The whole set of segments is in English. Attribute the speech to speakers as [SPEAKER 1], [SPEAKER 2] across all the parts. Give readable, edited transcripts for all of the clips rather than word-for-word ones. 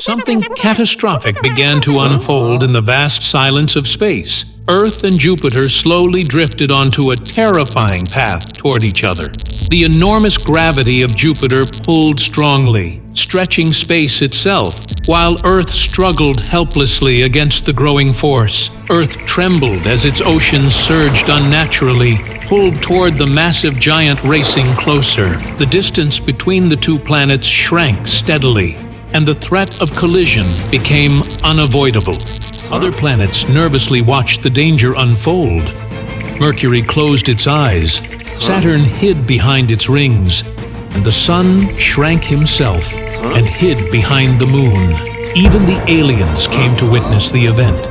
[SPEAKER 1] Something catastrophic began to unfold in the vast silence of space. Earth and Jupiter slowly drifted onto a terrifying path toward each other. The enormous gravity of Jupiter pulled strongly, stretching space itself, while Earth struggled helplessly against the growing force. Earth trembled as its oceans surged unnaturally, pulled toward the massive giant racing closer. The distance between the two planets shrank steadily, and the threat of collision became unavoidable. Other planets nervously watched the danger unfold. Mercury closed its eyes, Saturn hid behind its rings, and the Sun shrank himself and hid behind the Moon. Even the aliens came to witness the event.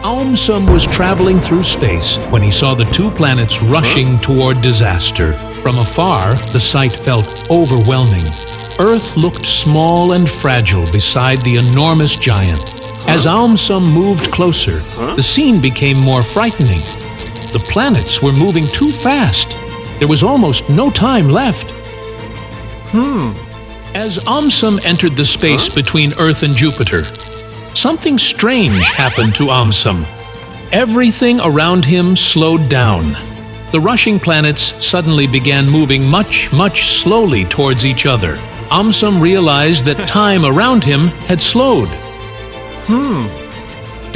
[SPEAKER 1] AumSum was traveling through space when he saw the two planets rushing toward disaster. From afar, the sight felt overwhelming. Earth looked small and fragile beside the enormous giant. As AumSum moved closer, the scene became more frightening. The planets were moving too fast. There was almost no time left. As AumSum entered the space between Earth and Jupiter, something strange happened to AumSum. Everything around him slowed down. The rushing planets suddenly began moving much slowly towards each other. AumSum realized that time around him had slowed.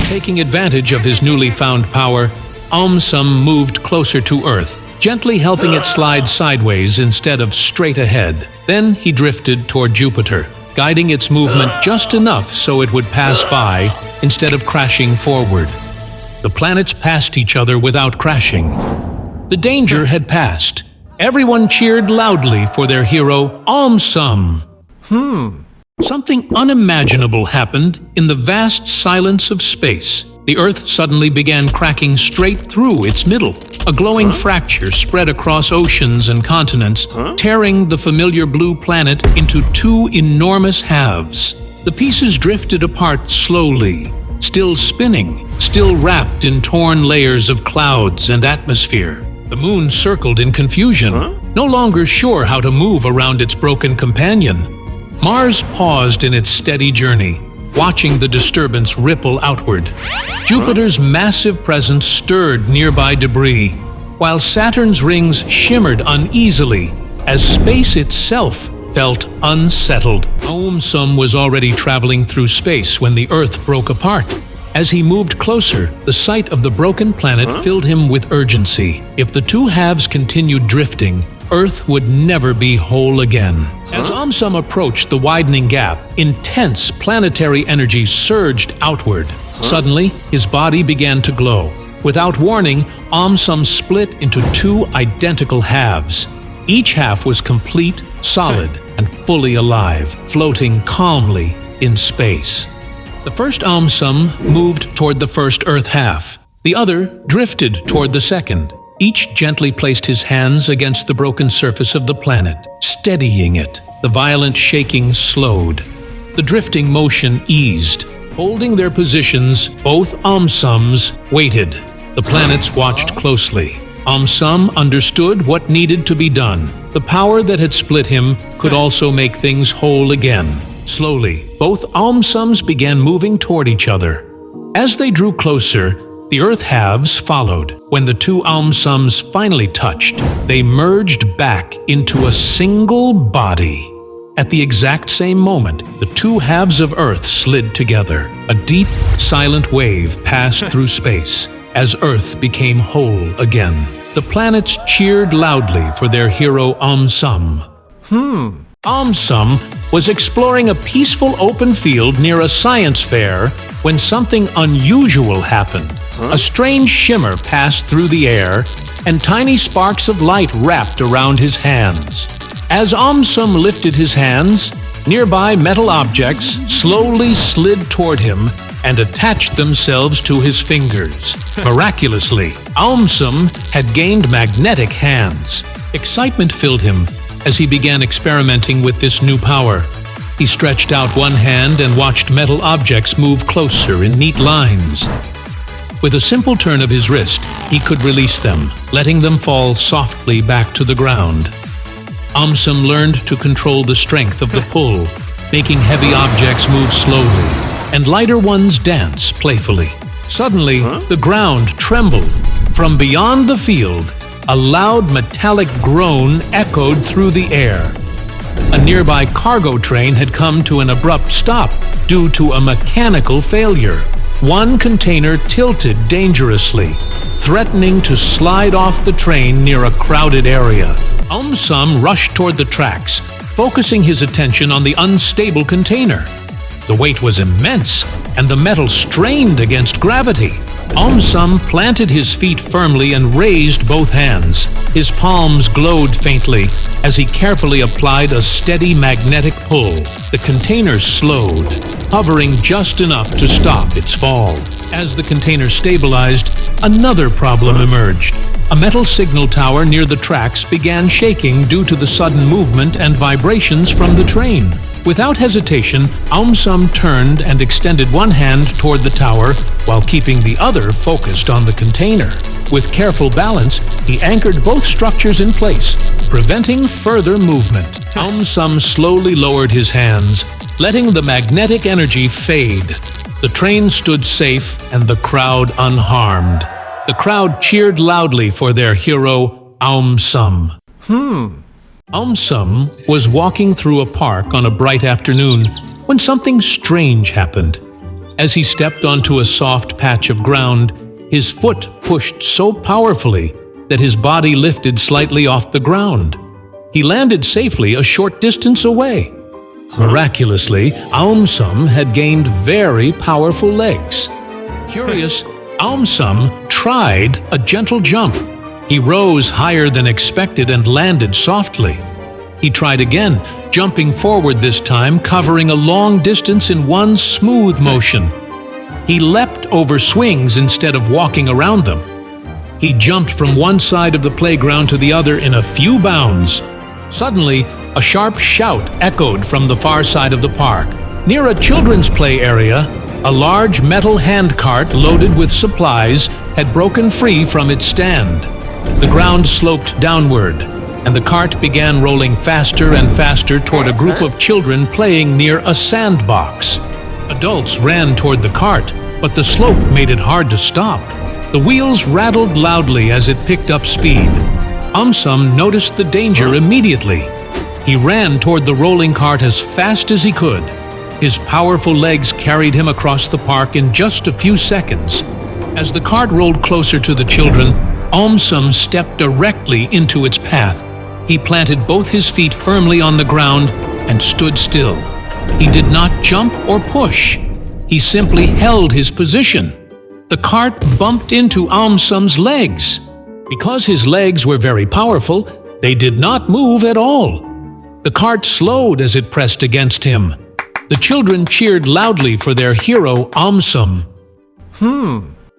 [SPEAKER 1] Taking advantage of his newly found power, AumSum moved closer to Earth, gently helping it slide sideways instead of straight ahead. Then he drifted toward Jupiter, guiding its movement just enough so it would pass by instead of crashing forward. The planets passed each other without crashing. The danger had passed. Everyone cheered loudly for their hero, AumSum. Something unimaginable happened in the vast silence of space. The Earth suddenly began cracking straight through its middle. A glowing fracture spread across oceans and continents, tearing the familiar blue planet into two enormous halves. The pieces drifted apart slowly, still spinning, still wrapped in torn layers of clouds and atmosphere. The Moon circled in confusion, no longer sure how to move around its broken companion. Mars paused in its steady journey, watching the disturbance ripple outward. Jupiter's massive presence stirred nearby debris, while Saturn's rings shimmered uneasily as space itself felt unsettled. AumSum was already traveling through space when the Earth broke apart. As he moved closer, the sight of the broken planet filled him with urgency. If the two halves continued drifting, Earth would never be whole again. As AumSum approached the widening gap, intense planetary energy surged outward. Suddenly, his body began to glow. Without warning, AumSum split into two identical halves. Each half was complete, solid, and fully alive, floating calmly in space. The first AumSum moved toward the first Earth half. The other drifted toward the second. Each gently placed his hands against the broken surface of the planet, steadying it. The violent shaking slowed. The drifting motion eased. Holding their positions, both AumSums waited. The planets watched closely. AumSum understood what needed to be done. The power that had split him could also make things whole again. Slowly, both AumSums began moving toward each other. As they drew closer, the Earth halves followed. When the two AumSums finally touched, they merged back into a single body. At the exact same moment, the two halves of Earth slid together. A deep, silent wave passed through space as Earth became whole again. The planets cheered loudly for their hero AumSum. AumSum was exploring a peaceful open field near a science fair when something unusual happened. A strange shimmer passed through the air, and tiny sparks of light wrapped around his hands. As AumSum lifted his hands, nearby metal objects slowly slid toward him and attached themselves to his fingers. Miraculously, AumSum had gained magnetic hands. Excitement filled him as he began experimenting with this new power. He stretched out one hand and watched metal objects move closer in neat lines. With a simple turn of his wrist, he could release them, letting them fall softly back to the ground. AumSum learned to control the strength of the pull, making heavy objects move slowly, and lighter ones dance playfully. Suddenly, the ground trembled. From beyond the field, a loud metallic groan echoed through the air. A nearby cargo train had come to an abrupt stop due to a mechanical failure. One container tilted dangerously, threatening to slide off the train near a crowded area. AumSum rushed toward the tracks, focusing his attention on the unstable container. The weight was immense, and the metal strained against gravity. AumSum planted his feet firmly and raised both hands. His palms glowed faintly as he carefully applied a steady magnetic pull. The container slowed, hovering just enough to stop its fall. As the container stabilized, another problem emerged. A metal signal tower near the tracks began shaking due to the sudden movement and vibrations from the train. Without hesitation, AumSum turned and extended one hand toward the tower while keeping the other focused on the container. With careful balance, he anchored both structures in place, preventing further movement. AumSum slowly lowered his hands, letting the magnetic energy fade. The train stood safe and the crowd unharmed. The crowd cheered loudly for their hero, AumSum. AumSum was walking through a park on a bright afternoon when something strange happened. As he stepped onto a soft patch of ground, his foot pushed so powerfully that his body lifted slightly off the ground. He landed safely a short distance away. Miraculously, AumSum had gained very powerful legs. Curious, AumSum tried a gentle jump. He rose higher than expected and landed softly. He tried again, jumping forward this time, covering a long distance in one smooth motion. He leapt over swings instead of walking around them. He jumped from one side of the playground to the other in a few bounds. Suddenly, a sharp shout echoed from the far side of the park. Near a children's play area, a large metal handcart loaded with supplies had broken free from its stand. The ground sloped downward, and the cart began rolling faster and faster toward a group of children playing near a sandbox. Adults ran toward the cart, but the slope made it hard to stop. The wheels rattled loudly as it picked up speed. AumSum noticed the danger immediately. He ran toward the rolling cart as fast as he could. His powerful legs carried him across the park in just a few seconds. As the cart rolled closer to the children, AumSum stepped directly into its path. He planted both his feet firmly on the ground and stood still. He did not jump or push. He simply held his position. The cart bumped into AumSum's legs. Because his legs were very powerful, they did not move at all. The cart slowed as it pressed against him. The children cheered loudly for their hero, AumSum.